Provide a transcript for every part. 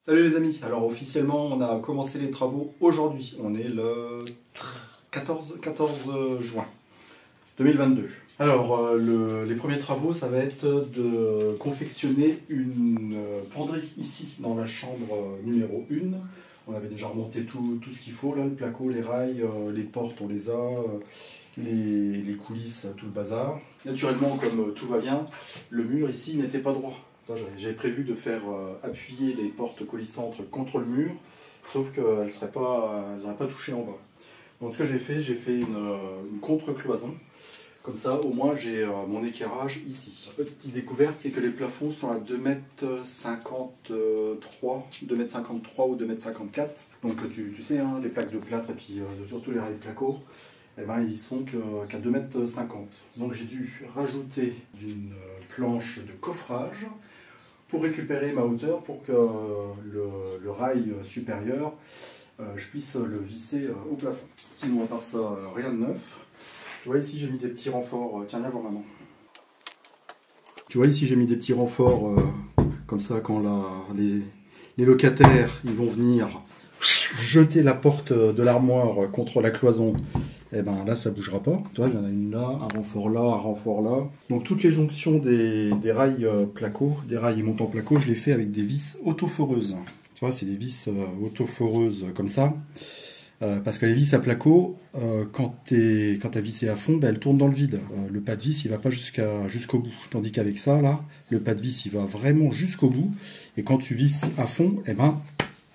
Salut les amis, alors officiellement on a commencé les travaux aujourd'hui, on est le 14 juin 2022. Alors les premiers travaux ça va être de confectionner une penderie ici dans la chambre numéro 1. On avait déjà remonté tout ce qu'il faut là, le placo, les rails, les portes on les a, les coulisses, tout le bazar. Naturellement comme tout va bien, le mur ici n'était pas droit. J'avais prévu de faire appuyer les portes coulissantes contre le mur, sauf qu'elles n'auraient pas touché en bas. Donc ce que j'ai fait une contre-cloison. Comme ça, au moins, j'ai mon éclairage ici. La petite découverte, c'est que les plafonds sont à 2,53 m ou 2,54 m. Donc tu sais, hein, les plaques de plâtre et puis surtout les rails de placo, eh ben, ils sont qu'à 2,50 m. Donc j'ai dû rajouter une planche de coffrage pour récupérer ma hauteur pour que le rail supérieur, je puisse le visser au plafond. Sinon, à part ça, rien de neuf. Tu vois ici, j'ai mis des petits renforts. Tiens, viens voir maman. Tu vois ici, j'ai mis des petits renforts comme ça quand les locataires ils vont venir jeter la porte de l'armoire contre la cloison. Et ben là ça bougera pas, tu vois il y en a une là, un renfort là. Donc toutes les jonctions des rails placo, des rails montants placo, je les fais avec des vis autoforeuses. Tu vois c'est des vis autoforeuses comme ça. Parce que les vis à placo, quand tu as vissé à fond, ben, elles tournent dans le vide. Le pas de vis il va pas jusqu'au bout. Tandis qu'avec ça là, le pas de vis il va vraiment jusqu'au bout. Et quand tu visses à fond, et ben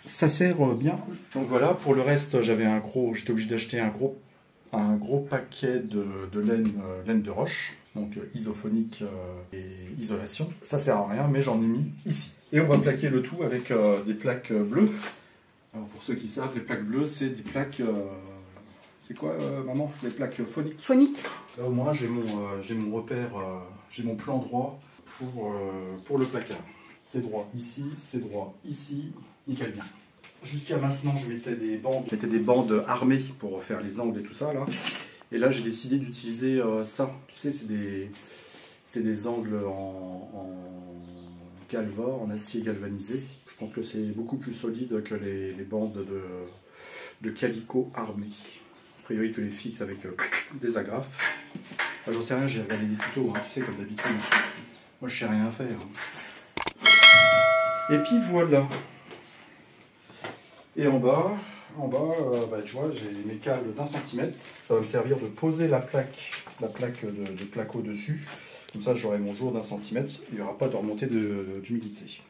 ça sert bien. Donc voilà, pour le reste j'étais obligé d'acheter un gros paquet de laine de roche, donc isophonique et isolation. Ça sert à rien, mais j'en ai mis ici. Et on va plaquer le tout avec des plaques bleues. Alors pour ceux qui savent, les plaques bleues, c'est des plaques... c'est quoi, maman? Des plaques phoniques. Phonique. Là au moins, j'ai mon repère, j'ai mon plan droit pour le placard. C'est droit ici, nickel bien. Jusqu'à maintenant, je mettais des bandes armées pour faire les angles et tout ça là. Et là, j'ai décidé d'utiliser ça. Tu sais, c'est des angles en calva, en acier galvanisé. Je pense que c'est beaucoup plus solide que les bandes de calicot armées. A priori, tu les fixes avec des agrafes. Enfin, j'en sais rien, j'ai regardé des tutos, hein, tu sais, comme d'habitude. Moi, je sais rien faire. Et puis voilà. Et en bas, bah, tu vois, j'ai mes câbles d'1 cm. Ça va me servir de poser la plaque de placo dessus. Comme ça, j'aurai mon jour d'1 cm. Il n'y aura pas de remontée d'humidité.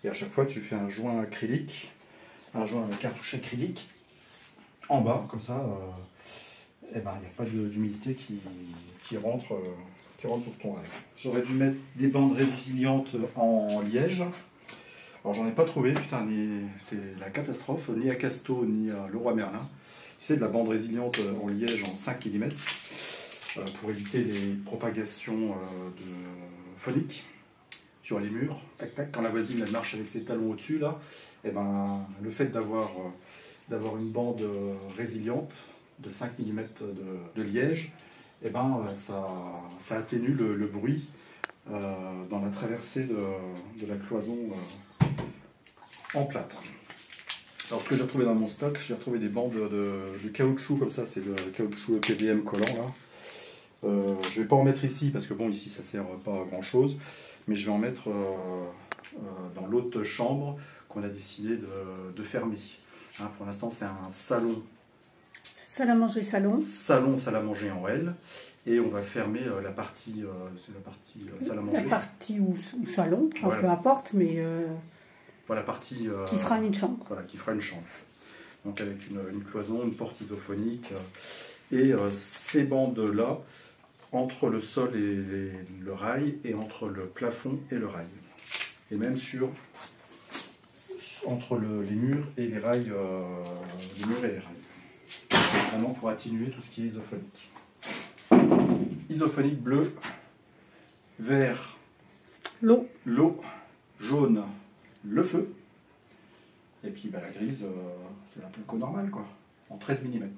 Et à chaque fois, tu fais un joint acrylique, un cartouche acrylique en bas. Comme ça, eh ben, il n'y a pas d'humidité qui rentre sur ton rêve. J'aurais dû mettre des bandes résilientes en liège. Alors j'en ai pas trouvé, putain, c'est la catastrophe, ni à Casto, ni à Leroy Merlin. Tu sais, de la bande résiliente en liège en 5 mm, pour éviter les propagations phoniques sur les murs. Tac tac, quand la voisine elle marche avec ses talons au-dessus, là, et ben, le fait d'avoir une bande résiliente de 5 mm de liège, et ben, ça atténue le bruit dans la traversée de la cloison en plâtre. Alors ce que j'ai retrouvé dans mon stock, j'ai retrouvé des bandes de caoutchouc comme ça, c'est le caoutchouc EPDM collant là. Je vais pas en mettre ici parce que bon ici ça sert pas à grand chose, mais je vais en mettre dans l'autre chambre qu'on a décidé de fermer. Hein, pour l'instant c'est un salon. Salle à manger salon. Salon, salle à manger en L. Et on va fermer la partie, salle à manger. La partie ou salon, enfin, voilà. Peu importe, mais Voilà, la partie qui fera une chambre. Voilà, qui fera une chambre. Donc avec une cloison, une porte isophonique et ces bandes-là entre le sol et le rail et entre le plafond et le rail. Et même entre les murs et les rails, Vraiment pour atténuer tout ce qui est isophonique. Isophonique bleu, vert, l'eau, jaune, le feu, et puis bah, la grise, c'est un placo normal quoi, en 13 mm.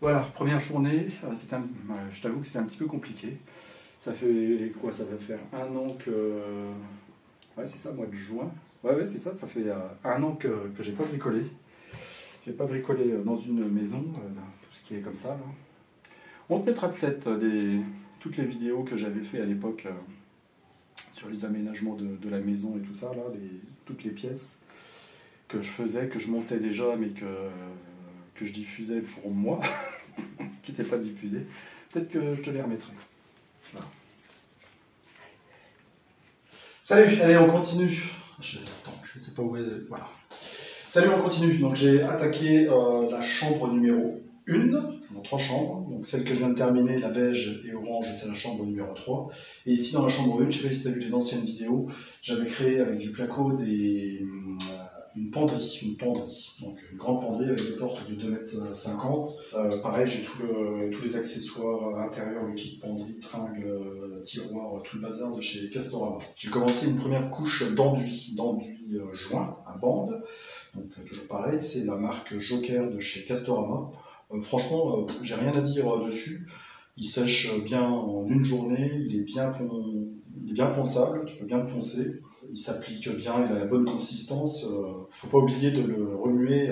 Voilà, première journée, je t'avoue que c'était un petit peu compliqué. Ça fait quoi? Ça va faire 1 an que... Ouais, c'est ça, mois de juin. Ouais, c'est ça, ça fait 1 an que j'ai pas bricolé. J'ai pas bricolé dans une maison, tout ce qui est comme ça. Là. On te mettra peut-être toutes les vidéos que j'avais fait à l'époque sur les aménagements de la maison et tout ça, là, toutes les pièces que je faisais, que je montais déjà, mais que je diffusais pour moi, qui n'étaient pas diffusées. Peut-être que je te les remettrai. Voilà. Salut, allez, on continue. Attends, je ne sais pas où est. Voilà. Salut, on continue. Donc j'ai attaqué la chambre numéro 1, dans 3 chambres. Donc celle que je viens de terminer, la beige et orange, c'est la chambre numéro 3. Et ici dans la chambre 1, je ne sais pas si tu as vu les anciennes vidéos, j'avais créé avec du placo une penderie. Donc une grande penderie avec des portes de 2,50 m. Pareil, j'ai tous les accessoires intérieurs, le kit penderie, tringle, tiroir, tout le bazar de chez Castorama. J'ai commencé une première couche d'enduit joint, à bande. Donc toujours pareil, c'est la marque Joker de chez Castorama. Franchement, j'ai rien à dire dessus. Il sèche bien en une journée, il est bien ponçable, tu peux bien le poncer. Il s'applique bien, il a la bonne consistance. Il ne faut pas oublier de le remuer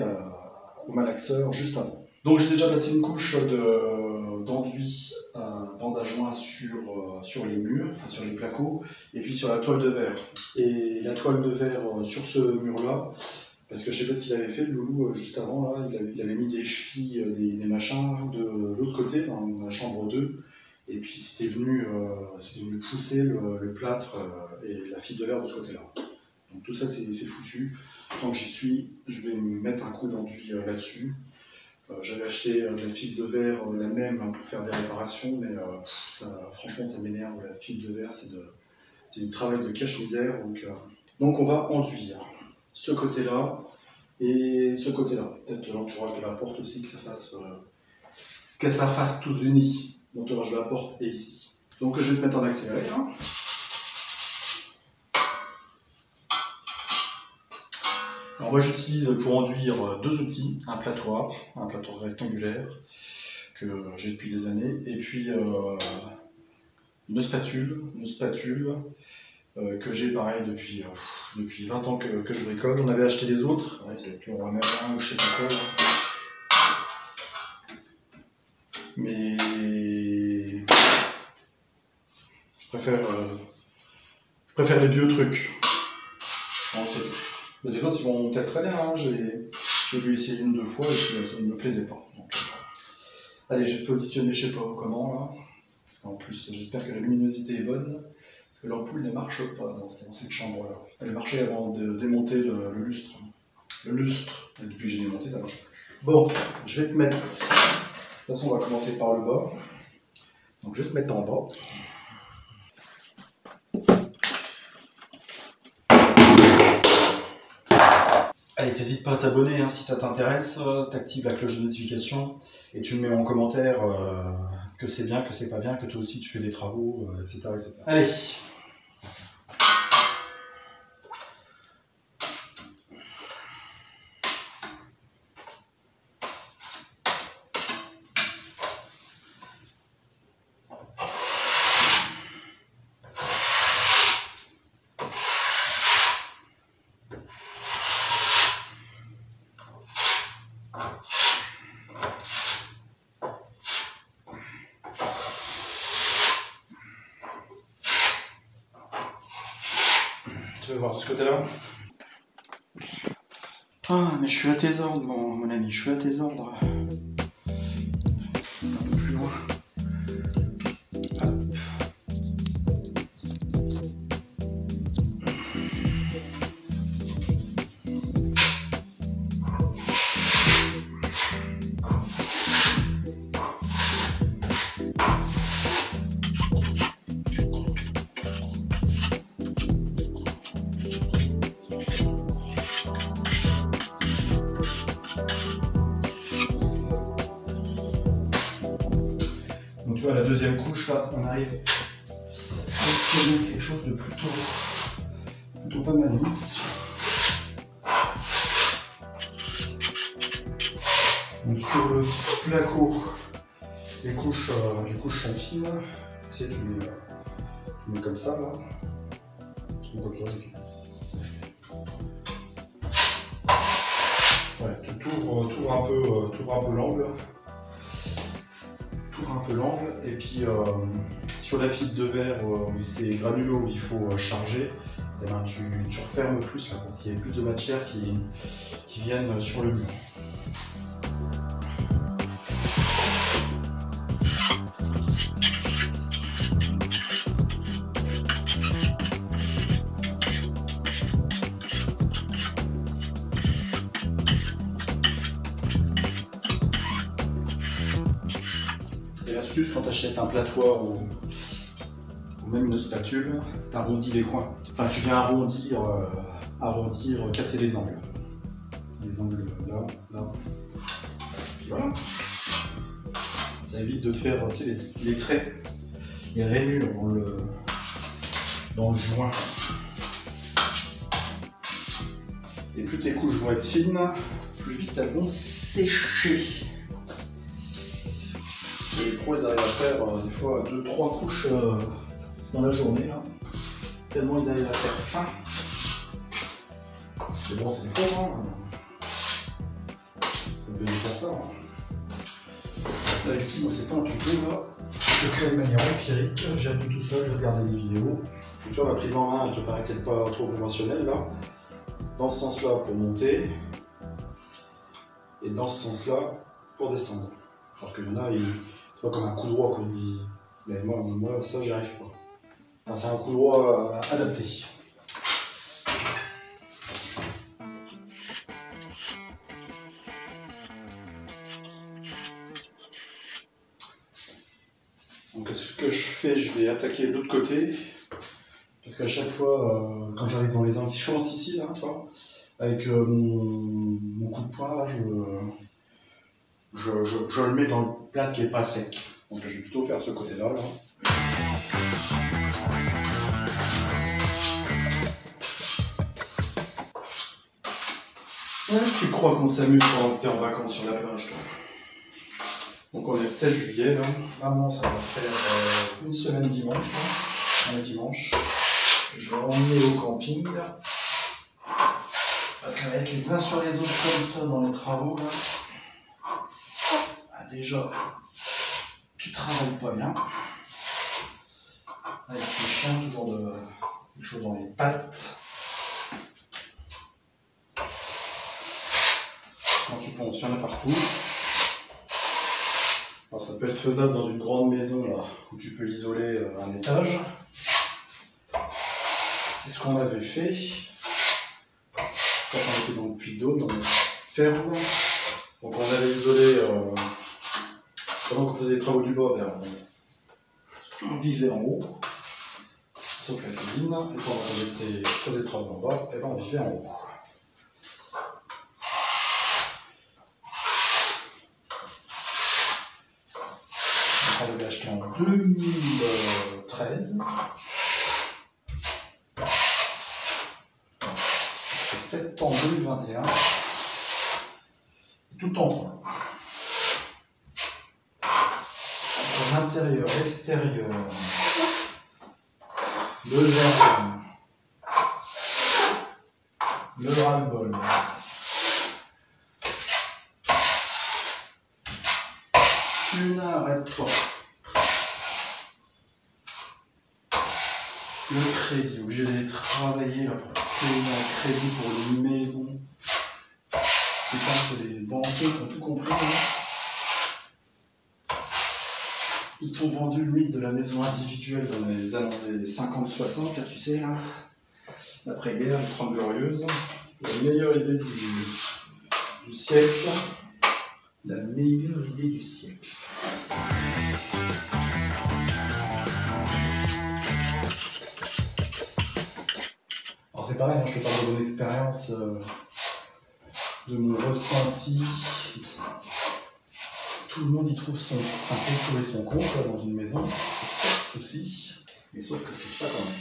au malaxeur juste avant. Donc j'ai déjà passé une couche d'enduit à bande à joint sur les murs, enfin sur les placos, et puis sur la toile de verre. Et la toile de verre sur ce mur-là, parce que je ne sais pas ce qu'il avait fait, le loulou, juste avant, là, il avait mis des chevilles, des machins de l'autre côté, dans la chambre 2. Et puis c'était venu pousser le plâtre et la fibre de verre de ce côté-là. Donc tout ça c'est foutu. Tant que j'y suis, je vais mettre un coup d'enduit là-dessus. J'avais acheté de la fibre de verre la même pour faire des réparations, mais franchement ça m'énerve. La fibre de verre c'est du travail de cache-misère. Donc on va enduire ce côté-là et ce côté-là. Peut-être l'entourage de la porte aussi, que ça fasse tous unis. L'entourage de la porte est ici. Donc je vais te mettre en accéléré. Hein. Alors moi j'utilise pour enduire 2 outils, un platoir rectangulaire que j'ai depuis des années, et puis une spatule que j'ai pareil depuis 20 ans que je bricole. J'en avais acheté des autres, tu en remets un ou je sais pas quoi. Mais je préfère les vieux trucs. Bon, c'est tout. Les autres ils vont peut-être très bien, hein. J'ai dû essayer 1 ou 2 fois et puis ça ne me plaisait pas. Donc, allez, je vais te positionner je sais pas comment là. Parce qu'en plus j'espère que la luminosité est bonne. Parce que l'ampoule ne marche pas dans cette chambre là. Elle marchait avant de démonter le lustre. Le lustre, et depuis que j'ai démonté ça marche. Bon, je vais te mettre. De toute façon, on va commencer par le bas. Donc, je vais te mettre en bas. Allez, n'hésite pas à t'abonner hein, si ça t'intéresse. T'actives la cloche de notification et tu me mets en commentaire que c'est bien, que c'est pas bien, que toi aussi tu fais des travaux, etc., etc. Allez. Tu veux voir de ce côté-là? Ah, mais je suis à tes ordres, mon ami, je suis à tes ordres. Un peu plus loin. Hop. Donc tu vois, la deuxième couche, là, on arrive à obtenir quelque chose de plutôt pas mal lisse. Donc sur le placo, les couches sont fines. Tu sais, tu mets comme ça, là. Ou comme ça, t'ouvres un peu l'angle. T'ouvres un peu l'angle et puis sur la fibre de verre où c'est granuleux où il faut charger, et ben tu refermes plus là, pour qu'il y ait plus de matière qui vienne sur le mur. Et l'astuce quand tu achètes un platoir ou même une spatule, tu arrondis les coins. Enfin, tu viens arrondir, casser les angles. Les angles là, là. Puis voilà. Ça évite de te faire les traits, les rainures dans le joint. Et plus tes couches vont être fines, plus vite elles vont sécher. Et les pros, ils arrivent à faire des fois 2-3 couches dans la journée, là. Tellement ils arrivent à faire fin. C'est bon, c'est des pros, hein. Ça me fait faire ça. Hein. Là, ici, moi, c'est pas un tuto, là. Je fais ça de manière empirique. J'ai appris tout seul, j'ai regardé des vidéos. Tu vois, ma prise en main, elle te paraît peut-être pas trop conventionnelle, là. Dans ce sens-là, pour monter. Et dans ce sens-là, pour descendre. Alors qu'il y en a, tu vois, comme un coup droit, quoi. Mais moi ça, j'y arrive pas. Enfin, c'est un coup droit adapté. Donc, ce que je fais, je vais attaquer de l'autre côté. Parce qu'à chaque fois, quand j'arrive dans les angles, si je commence ici, là, tu vois, avec mon coup de poing, là, je le mets dans le plat qui n'est pas sec. Donc je vais plutôt faire ce côté-là. Là. Ouais, tu crois qu'on s'amuse pendant que tu es en vacances sur la plage, toi. Donc on est le 16 juillet, là. Maman, ça va faire une semaine dimanche. Là. Un dimanche. Je vais emmener au camping. Parce qu'avec les uns sur les autres comme ça dans les travaux, là, déjà, tu travailles pas bien. Avec les chiens, toujours quelque chose dans les pattes. Quand tu ponces, il y en a partout. Alors ça peut être faisable dans une grande maison là, où tu peux isoler un étage. C'est ce qu'on avait fait quand on était dans le Puy-de-Dôme, dans notre ferme. Donc on avait isolé, pendant qu'on faisait les travaux du bas, on vivait en haut, sauf la cuisine, et pendant qu'on faisait les travaux en bas, et ben on vivait en haut. On l'avait acheté en 2013. Septembre 2021. Tout en train. Entre l'intérieur, l'extérieur, le jardin, le ras-le-bol. Tu n'arrêtes pas. Le crédit, obligé d'aller travailler là, pour payer un crédit pour une maison. Putain, c'est les banquiers qui ont tout compris. Hein. Ils t'ont vendu le mythe de la maison individuelle dans les années 50-60, là tu sais, là. L'après-guerre, les 30 glorieuses. La meilleure idée du siècle. La meilleure idée du siècle. Alors c'est pareil, hein, je te parle de mon expérience, de mon ressenti. Tout le monde y trouve peut trouver son compte là, dans une maison, pas de souci. Mais sauf que c'est ça quand même.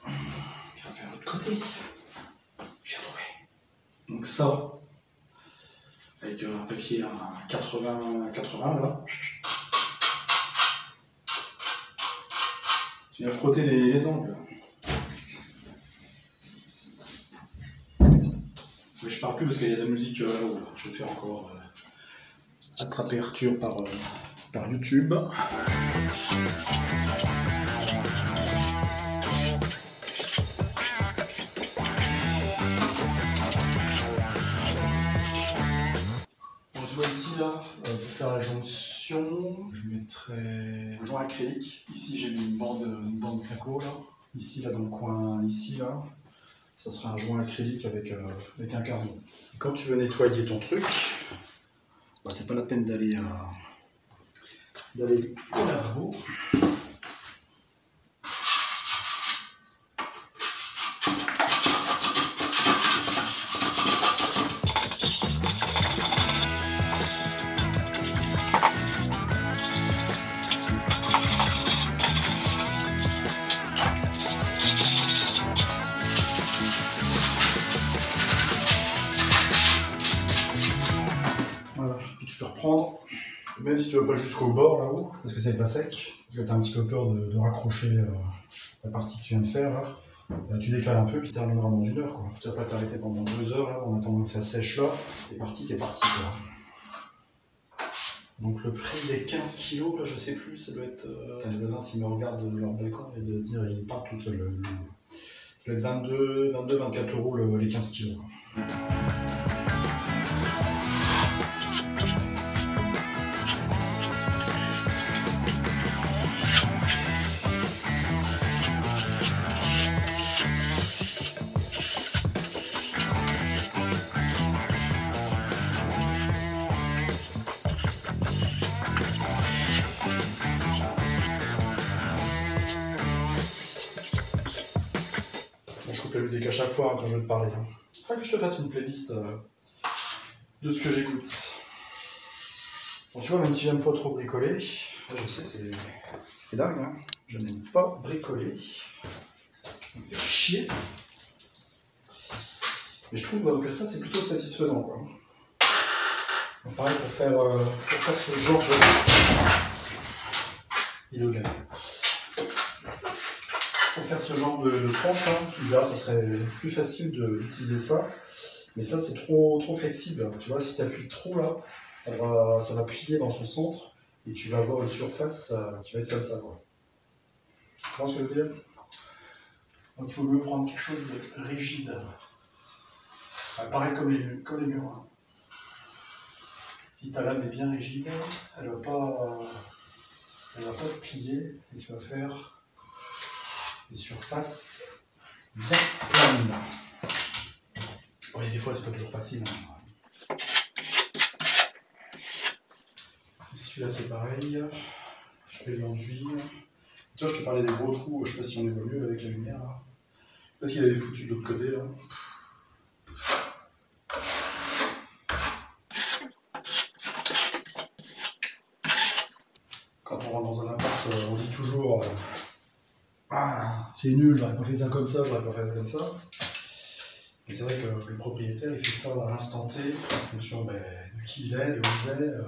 On va faire l'autre côté. J'ai trouvé. Donc ça, avec un papier à 80 là. Tu viens frotter les angles. Mais je parle plus parce qu'il y a de la musique là-haut. Je vais te faire encore attraper Arthur par YouTube. Tu vois ici là, pour faire la jonction, je mettrai un joint acrylique. Ici j'ai mis une bande placo là. Ici là dans le coin, ici là, ça sera un joint acrylique avec un carbone. Et quand tu veux nettoyer ton truc, bah, c'est pas la peine d'aller au lavabo. Voilà, puis tu peux reprendre, même si tu ne vas pas jusqu'au bord là-haut, parce que c'est pas sec, parce que tu as un petit peu peur de raccrocher la partie que tu viens de faire là. Là, tu décales un peu, puis tu termineras dans 1 heure. Quoi. Tu ne vas pas t'arrêter pendant 2 heures là, en attendant que ça sèche là. T'es parti quoi. Donc le prix des 15 kilos, là je sais plus, ça doit être... les voisins s'ils me regardent de leur balcon et de dire ils partent tout seuls. Ça doit être 22-24 euros les 15 kilos. Quoi. Je coupe la musique à chaque fois hein, quand je veux te parler. Hein. Faut que je te fasse une playlist de ce que j'écoute. Bon, tu vois, même si j'aime pas trop bricoler, je sais, c'est dingue, hein. Je n'aime pas bricoler. Je me fais chier. Mais je trouve que ça, c'est plutôt satisfaisant, quoi. Donc, pareil, pour faire ce genre de... illégal. Pour faire ce genre de tranche, hein, tu verras, ça serait plus facile d'utiliser ça. Mais ça, c'est trop flexible. Tu vois, si tu appuies trop là, ça va plier dans son centre et tu vas avoir une surface qui va être comme ça. Quoi. Tu comprends ce que je veux dire? Donc il faut mieux prendre quelque chose de rigide. Pareil comme les murs. Hein. Si ta lame est bien rigide, elle va pas se plier et tu vas faire des surfaces bien planes. Bon, et des fois, c'est pas toujours facile. Hein. Et celui-là, c'est pareil. Je mets de l'enduit. Tu vois, je te parlais des gros trous. Je sais pas si on évolue avec la lumière. Là. Je sais pas ce qu'il avait foutu de l'autre côté. Là. Quand on rentre dans un appart, on dit toujours ah, c'est nul, j'aurais pas fait ça comme ça, j'aurais pas fait ça comme ça. Et c'est vrai que le propriétaire, il fait ça à l'instant T, en fonction de qui il est, de où il est, de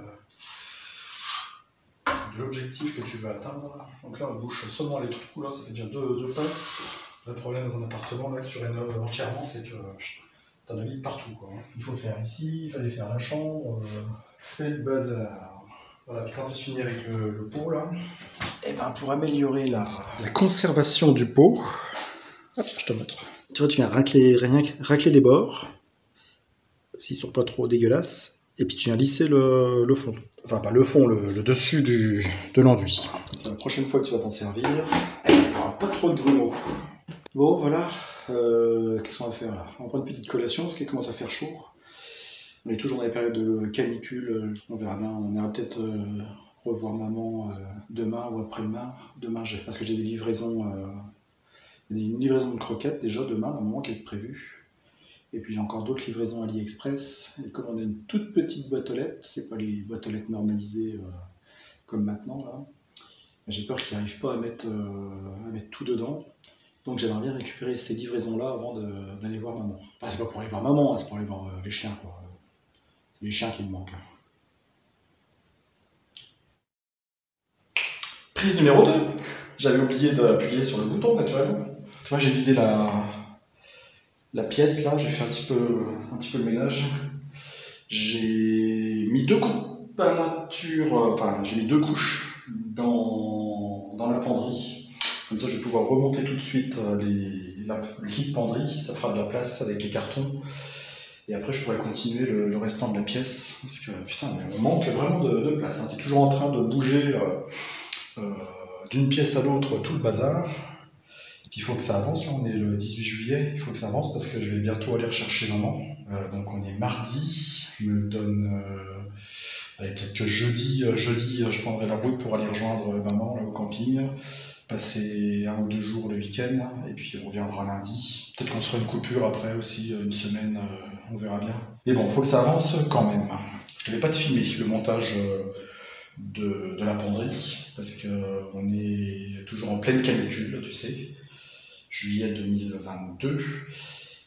l'objectif que tu veux atteindre. Donc là, on bouche seulement les trous, là, ça fait déjà deux passes. Le problème dans un appartement, là, que tu rénoves entièrement, c'est que tu en as mis partout, quoi. Il faut le faire ici, il fallait faire la chambre, c'est le bazar. Voilà, puis quand tu finis avec le pot, là, et ben pour améliorer la conservation du pot, hop, je te montre. Tu vois, tu viens racler les bords, s'ils sont pas trop dégueulasses, et puis tu viens lisser le fond. Enfin, pas le fond, le dessus de l'enduit. La prochaine fois que tu vas t'en servir, il n'y aura pas trop de grumeaux. Bon, voilà. Qu'est-ce qu'on va faire là? On va prendre une petite collation parce qu'il commence à faire chaud. On est toujours dans les périodes de canicule. On verra bien. On ira peut-être revoir maman demain ou après-demain. Demain, parce que j'ai des livraisons. Il y a une livraison de croquettes déjà demain, normalement, qui est prévue. Et puis j'ai encore d'autres livraisons AliExpress. Et comme on a une toute petite boîte aux lettres, c'est pas les boîtes aux lettres normalisées comme maintenant là. J'ai peur qu'il n'arrive pas à mettre tout dedans. Donc j'aimerais bien récupérer ces livraisons-là avant d'aller voir maman. Enfin, c'est pas pour aller voir maman, hein, c'est pour aller voir les chiens, quoi. Les chiens qui me manquent. Prise numéro 2. J'avais oublié d'appuyer sur le bouton naturellement. Tu vois, j'ai vidé la pièce là, j'ai fait un petit peu le ménage. J'ai mis 2 coups de peinture, enfin j'ai mis 2 couches dans la penderie. Comme ça je vais pouvoir remonter tout de suite le lit de penderie, ça fera de la place avec les cartons. Et après je pourrais continuer le restant de la pièce, parce que putain, on manque vraiment de place. Hein. Tu es toujours en train de bouger d'une pièce à l'autre tout le bazar. Puis il faut que ça avance, là, on est le 18 juillet, il faut que ça avance parce que je vais bientôt aller rechercher maman. Donc on est mardi, je me donne, peut-être que jeudi, je prendrai la route pour aller rejoindre maman là, au camping, passer 1 ou 2 jours le week-end, et puis on reviendra lundi. Peut-être qu'on se fera une coupure après aussi, une semaine, on verra bien. Mais bon, il faut que ça avance quand même. Je ne devais pas te filmer le montage de la penderie, parce qu'on est toujours en pleine canicule, tu sais. Juillet 2022,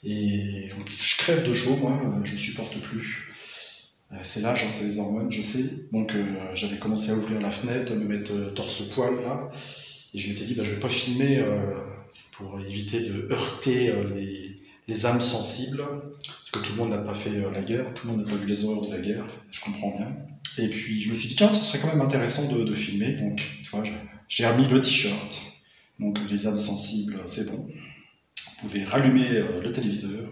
et je crève de chaud, moi, je ne supporte plus. C'est l'âge, hein, c'est les hormones, je sais. Donc j'avais commencé à ouvrir la fenêtre, me mettre torse-poil là, et je m'étais dit, je ne vais pas filmer, c'est pour éviter de heurter les âmes sensibles, parce que tout le monde n'a pas fait la guerre, tout le monde n'a pas vu les horreurs de la guerre, je comprends bien. Et puis je me suis dit, tiens, ce serait quand même intéressant de filmer, donc tu vois, j'ai remis le t-shirt. Donc les âmes sensibles, c'est bon. Vous pouvez rallumer le téléviseur.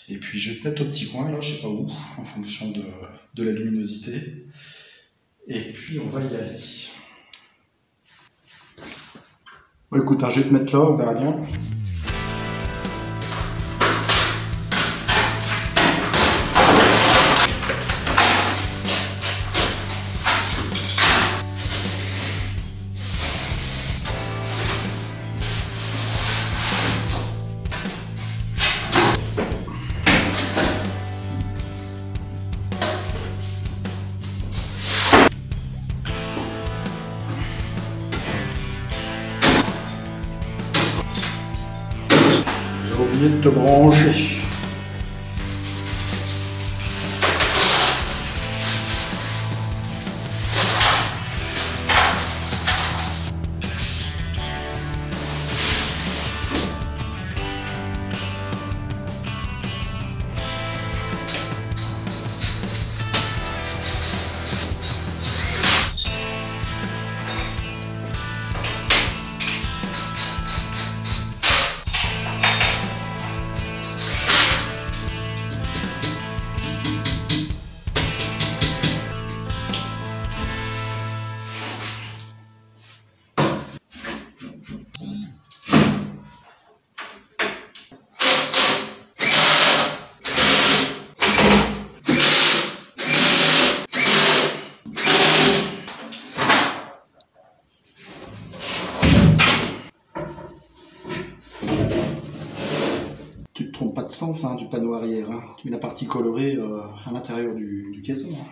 Et puis je vais peut-être au petit coin, là, je sais pas où, en fonction de la luminosité. Et puis on va y aller. Bon, écoute, je vais te mettre là, on verra bien. De te brancher. Tu te trompes pas de sens hein, du panneau arrière. Hein. Tu mets la partie colorée à l'intérieur du caisson. Hein.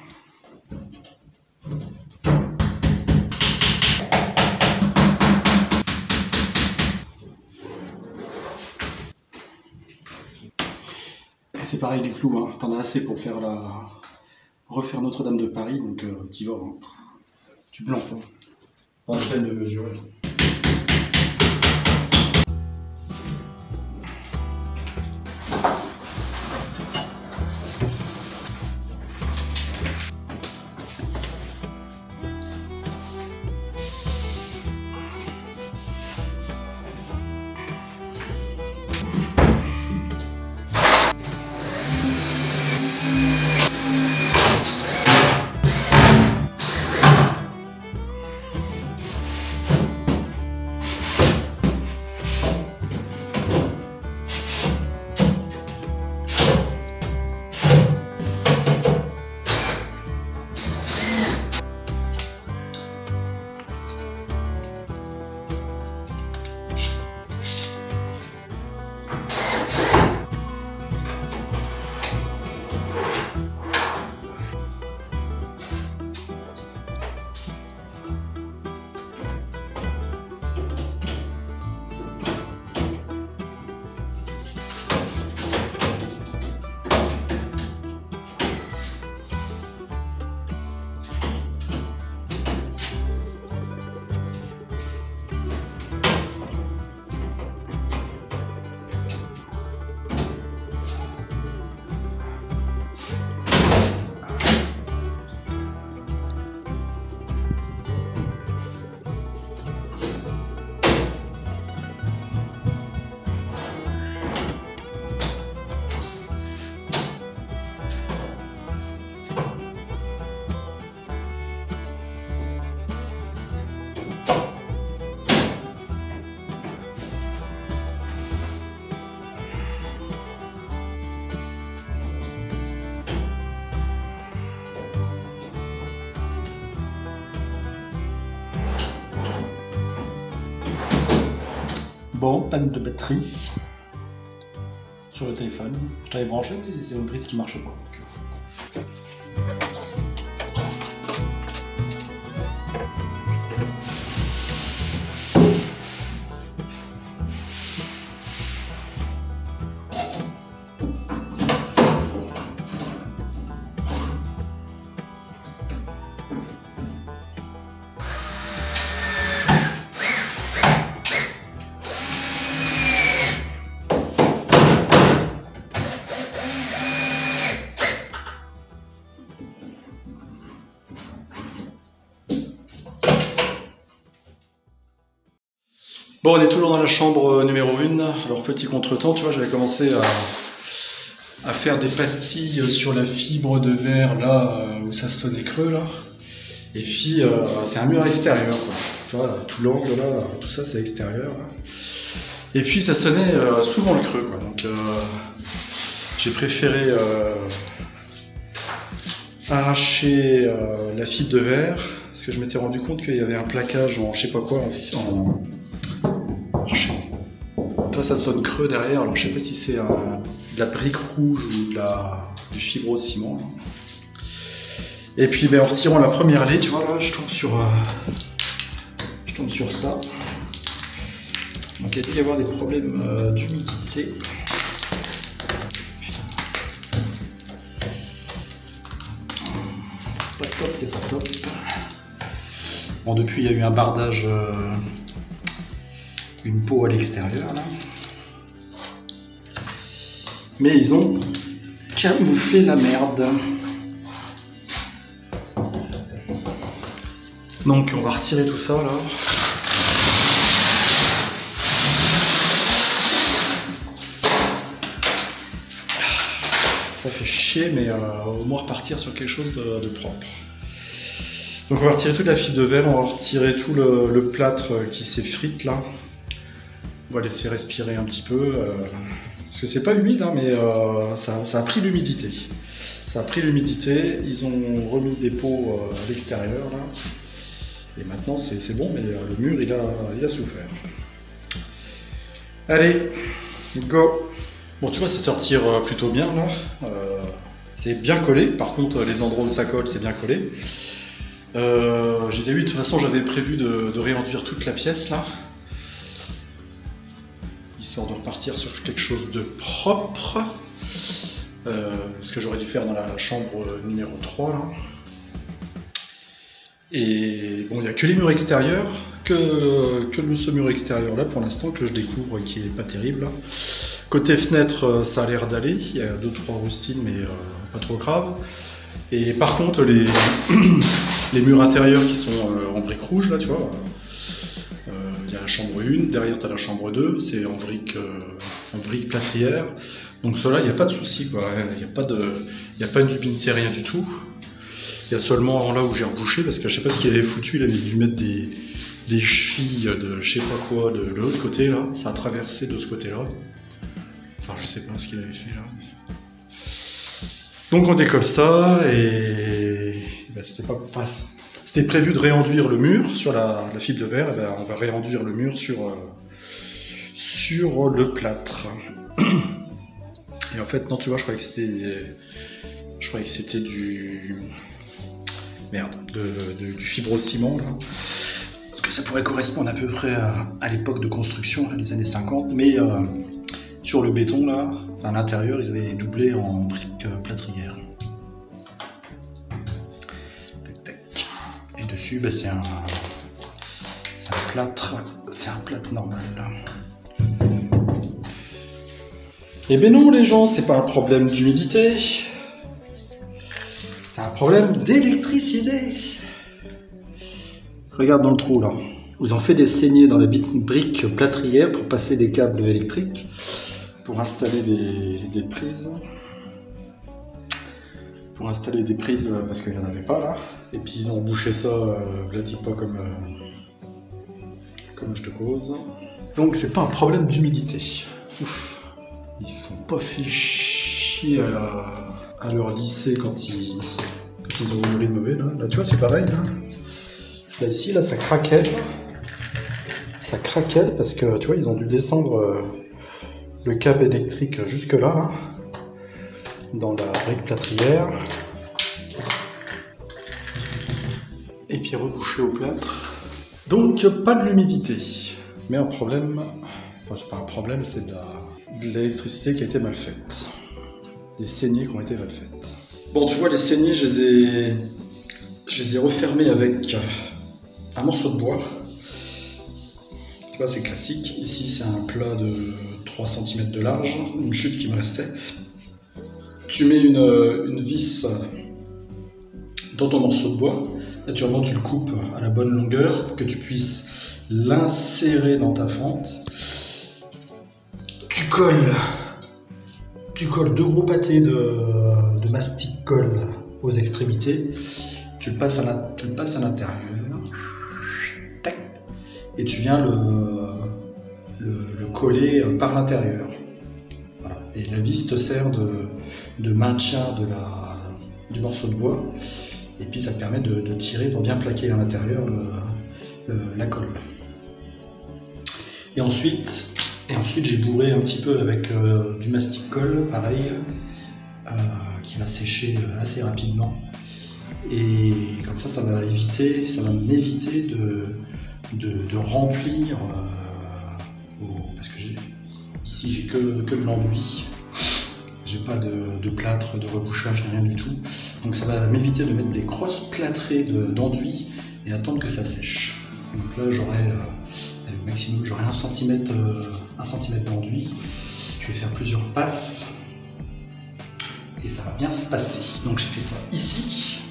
C'est pareil les clous, hein. T'en as assez pour faire refaire Notre-Dame de Paris, donc t'y vas. Hein. Tu plantes. Hein. Pas la peine de mesurer. Bon, panne de batterie sur le téléphone. Je t'avais branché, mais c'est une prise qui marche pas. Donc... Bon, on est toujours dans la chambre numéro 1. Alors, petit contretemps, tu vois, j'avais commencé à faire des pastilles sur la fibre de verre, là où ça sonnait creux, là. Et puis, c'est un mur extérieur, quoi. Tu vois, tout l'angle, là, tout ça, c'est extérieur. Là. Et puis, ça sonnait souvent le creux, quoi. Donc, j'ai préféré arracher la fibre de verre, parce que je m'étais rendu compte qu'il y avait un plaquage en je sais pas quoi, toi ça sonne creux derrière, alors je sais pas si c'est de la brique rouge ou du fibro ciment. Là. Et puis ben, en retirant la première lait, tu vois là, je tombe sur ça. Donc il a dû y avoir des problèmes d'humidité. Pas top, c'est pas top. Bon, depuis il y a eu un bardage. Une peau à l'extérieur là. Mais ils ont camouflé la merde. Donc on va retirer tout ça là. Ça fait chier mais au moins repartir sur quelque chose de propre. Donc on va retirer toute la fibre de verre, on va retirer tout le plâtre qui s'effrite là. On va laisser respirer un petit peu, parce que c'est pas humide, hein, mais ça a pris l'humidité. Ça a pris l'humidité, ils ont remis des pots à l'extérieur, là. Et maintenant c'est bon, mais le mur il a souffert. Allez, go. Bon, tu vois, ça sortir plutôt bien, là. C'est bien collé, par contre, les endroits où ça colle, c'est bien collé. Je les ai vus, de toute façon, j'avais prévu de réenduire toute la pièce, là. Histoire de repartir sur quelque chose de propre, ce que j'aurais dû faire dans la chambre numéro 3 là. Et bon, il n'y a que les murs extérieurs, que ce mur extérieur là pour l'instant que je découvre et qui est pas terrible. Côté fenêtre, ça a l'air d'aller, il y a 2-3 rustines mais pas trop grave. Et par contre les murs intérieurs qui sont en briques rouges là, tu vois. Il y a la chambre 1, derrière tu as la chambre 2, c'est en brique plâtrière. Donc cela, il n'y a pas de souci, quoi. Il n'y a pas une humidité, rien du tout. Il y a seulement là où j'ai rebouché, parce que je sais pas ce qu'il avait foutu, il avait dû mettre des chevilles de je sais pas quoi de l'autre côté là. Ça a traversé de ce côté-là. Enfin, je sais pas ce qu'il avait fait là. Donc on décolle ça et ben, c'était prévu de réenduire le mur sur la fibre de verre, et ben, on va réenduire le mur sur le plâtre. Et en fait, non, tu vois, je croyais que c'était du fibrociment, là. Parce que ça pourrait correspondre à peu près à l'époque de construction, là, les années 50, mais sur le béton, là, à l'intérieur, ils avaient doublé en briques plâtrières. Et dessus, bah, c'est un plâtre normal. Eh ben non les gens, c'est pas un problème d'humidité, c'est un problème d'électricité. Regarde dans le trou là, ils ont fait des saignées dans la brique plâtrière pour passer des câbles électriques, pour installer des prises. Pour installer des prises parce qu'il n'y en avait pas là, et puis ils ont bouché ça, pas comme je te cause. Donc c'est pas un problème d'humidité. Ouf. Ils sont pas fait chier à leur lycée quand ils ont urine mauvais là. Là tu vois c'est pareil là. Là ici là ça craquait. ça craquelle parce que tu vois, ils ont dû descendre le câble électrique jusque là, dans la brique plâtrière. Et puis reboucher au plâtre. Donc pas de l'humidité. Mais un problème, enfin c'est pas un problème, c'est de l'électricité qui a été mal faite. Des saignées qui ont été mal faites. Bon, tu vois, les saignées, je les ai refermées avec un morceau de bois. Tu vois, c'est classique. Ici, c'est un plat de 3 cm de large, une chute qui me restait. Tu mets une vis dans ton morceau de bois. Naturellement, tu le coupes à la bonne longueur pour que tu puisses l'insérer dans ta fente. Tu colles 2 gros pâtés de mastic colle aux extrémités. Tu le passes à l'intérieur. Et tu viens le coller par l'intérieur. Voilà. Et la vis te sert de maintien du morceau de bois. Et puis ça te permet de tirer pour bien plaquer à l'intérieur la colle. Et ensuite j'ai bourré un petit peu avec du mastic colle, pareil, qui va sécher assez rapidement. Et comme ça va m'éviter de remplir, parce que ici j'ai que de l'enduit. J'ai pas de plâtre, de rebouchage, rien du tout. Donc ça va m'éviter de mettre des grosses plâtrées d'enduit et attendre que ça sèche. Donc là j'aurai au maximum 1 cm d'enduit. Je vais faire plusieurs passes et ça va bien se passer. Donc j'ai fait ça ici,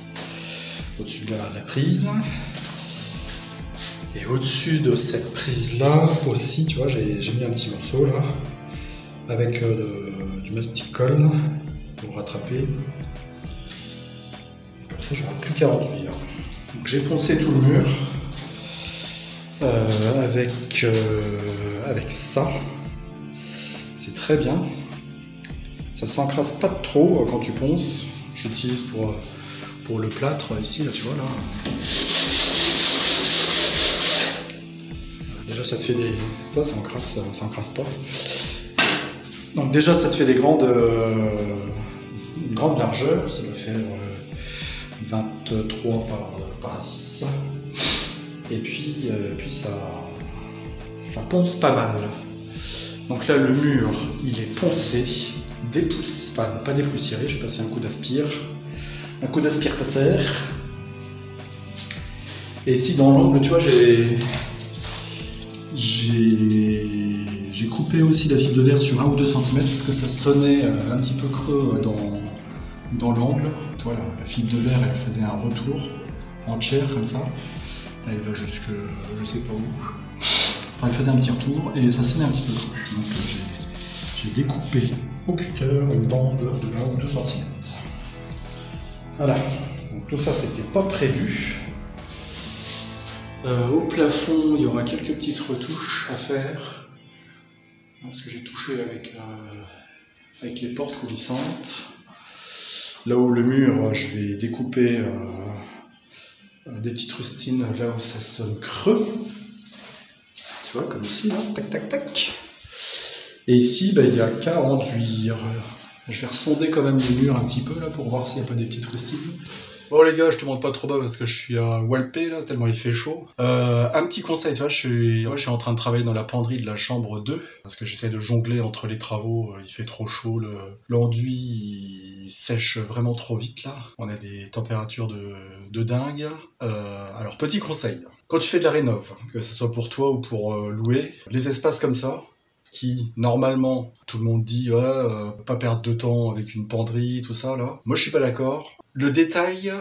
au-dessus de la prise. Et au-dessus de cette prise là aussi, tu vois, j'ai mis un petit morceau là, avec du mastic colle pour rattraper. Et comme ça, j'aurai plus qu'à enduire. Donc j'ai poncé tout le mur avec ça. C'est très bien. Ça s'encrasse pas trop quand tu ponces. J'utilise pour le plâtre ici, là, tu vois là. Déjà, ça te fait des. Toi, ça encrasse pas. Donc déjà ça te fait une grande largeur, ça doit faire 23 par 10. Et puis ça ponce pas mal. Donc là le mur il est poncé, pas dépoussiéré, je vais passer un coup d'aspire-tasser. Et ici dans l'angle, tu vois, j'ai coupé aussi la fibre de verre sur 1 ou 2 cm parce que ça sonnait un petit peu creux dans l'angle. Tu vois, la fibre de verre, elle faisait un retour en chair comme ça. Elle va jusque je sais pas où. Enfin, elle faisait un petit retour et ça sonnait un petit peu creux. Donc j'ai découpé au cutter une bande de 1 ou 2 cm. Voilà. Donc tout ça, c'était pas prévu. Au plafond, il y aura quelques petites retouches à faire. Parce que j'ai touché avec les portes coulissantes. Là où le mur, je vais découper des petites rustines là où ça sonne creux. Tu vois, comme ici, là, tac, tac, tac. Et ici, il n'y a qu'à enduire. Je vais ressonder quand même les murs un petit peu là pour voir s'il n'y a pas des petites rustines. Bon les gars, je te montre pas trop bas parce que je suis à Walpé là, tellement il fait chaud. Un petit conseil, tu vois, je suis en train de travailler dans la penderie de la chambre 2 parce que j'essaie de jongler entre les travaux, il fait trop chaud, l'enduit il sèche vraiment trop vite là. On a des températures de dingue. Alors petit conseil, quand tu fais de la rénov, que ce soit pour toi ou pour louer, les espaces comme ça, qui, normalement, tout le monde dit pas perdre de temps avec une penderie, tout ça, là. Moi, je suis pas d'accord. Le détail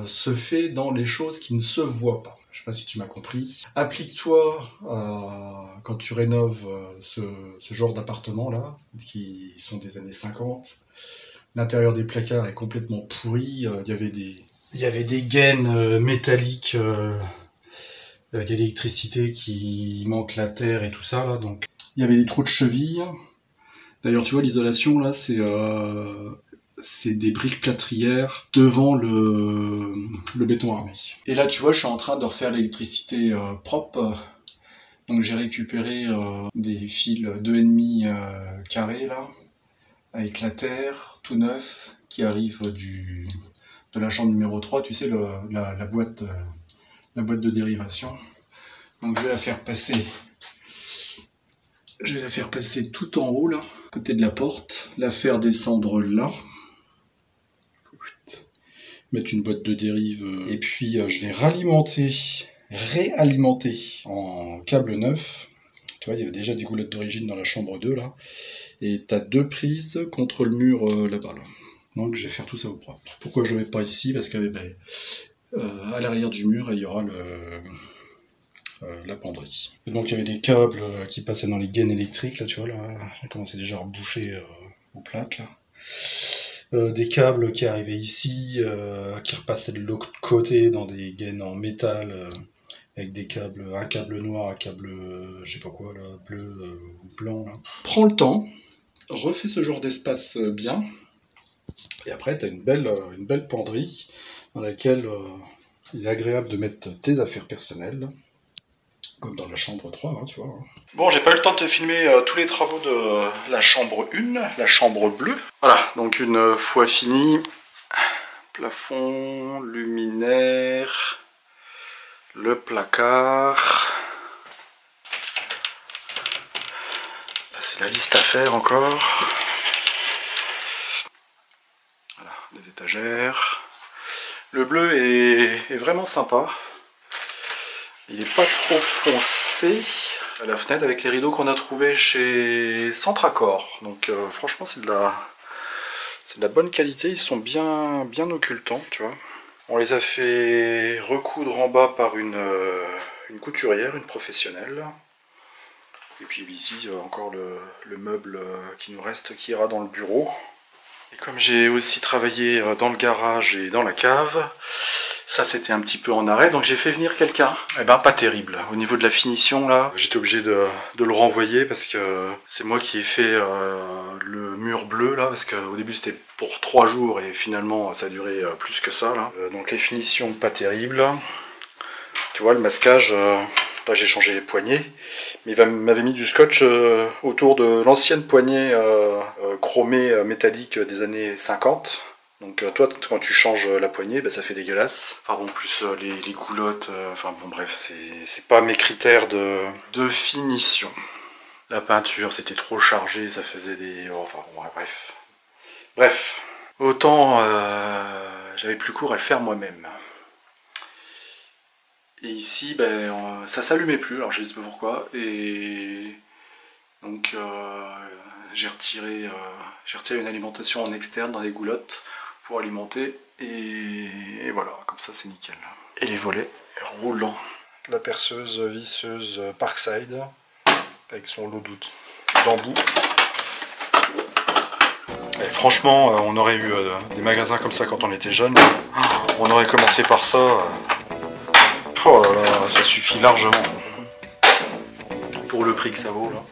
se fait dans les choses qui ne se voient pas. Je sais pas si tu m'as compris. Applique-toi quand tu rénoves ce genre d'appartement-là, qui sont des années 50. L'intérieur des placards est complètement pourri. Il y avait des gaines métalliques d'électricité qui manquent la terre et tout ça, là, donc il y avait des trous de cheville. D'ailleurs, tu vois, l'isolation, là, c'est des briques plâtrières devant le béton armé. Et là, tu vois, je suis en train de refaire l'électricité propre Donc j'ai récupéré des fils 2,5 carrés là, avec la terre, tout neuf, qui arrive de la chambre numéro 3, tu sais, la boîte de dérivation. Donc je vais la faire passer. Je vais la faire passer tout en haut là, côté de la porte, la faire descendre là. Mettre une boîte de dérive et puis je vais réalimenter en câble neuf. Tu vois, il y avait déjà des goulottes d'origine dans la chambre 2 là. Et tu as 2 prises contre le mur là-bas là. Donc je vais faire tout ça au propre. Pourquoi je ne mets pas ici? Parce qu'à à l'arrière du mur, il y aura la penderie. Et donc il y avait des câbles qui passaient dans les gaines électriques là, tu vois là. On commençait déjà à reboucher aux plaques là. Des câbles qui arrivaient ici, qui repassaient de l'autre côté dans des gaines en métal, avec des câbles, un câble noir, un câble, je sais pas quoi là, bleu ou blanc là. Prends le temps, refais ce genre d'espace bien, et après tu as une belle penderie dans laquelle il est agréable de mettre tes affaires personnelles. Comme dans la chambre 3, hein, tu vois. Bon, j'ai pas eu le temps de te filmer tous les travaux de la chambre 1, la chambre bleue. Voilà, donc une fois fini, plafond, luminaire, le placard. Là, c'est la liste à faire encore. Voilà, les étagères. Le bleu est vraiment sympa. Il n'est pas trop foncé à la fenêtre avec les rideaux qu'on a trouvés chez Centracor. Donc franchement c'est de la bonne qualité, ils sont bien occultants, tu vois. On les a fait recoudre en bas par une couturière, une professionnelle. Et puis ici encore le meuble qui nous reste qui ira dans le bureau. Et comme j'ai aussi travaillé dans le garage et dans la cave, ça c'était un petit peu en arrêt, donc j'ai fait venir quelqu'un. Eh ben pas terrible, au niveau de la finition là, j'étais obligé de le renvoyer parce que c'est moi qui ai fait le mur bleu là, parce qu'au début c'était pour 3 jours et finalement ça a duré plus que ça là. Donc les finitions pas terribles. Tu vois le masquage, là j'ai changé les poignées, mais il m'avait mis du scotch autour de l'ancienne poignée chromée métallique des années 50. Donc toi quand tu changes la poignée, bah, ça fait dégueulasse. Enfin bon, plus les goulottes, enfin bon bref, c'est pas mes critères de finition. La peinture c'était trop chargé, ça faisait des... Oh, enfin bon bref. Bref, autant j'avais plus court à le faire moi-même. Et ici, ben, ça s'allumait plus, alors je ne sais pas pourquoi, et donc j'ai retiré une alimentation en externe dans les goulottes pour alimenter, et voilà, comme ça c'est nickel. Et les volets roulants. La perceuse visseuse Parkside, avec son lot d'embouts. Et franchement, on aurait eu des magasins comme ça quand on était jeune, on aurait commencé par ça. Oh là là, ça suffit largement pour le prix que ça vaut là.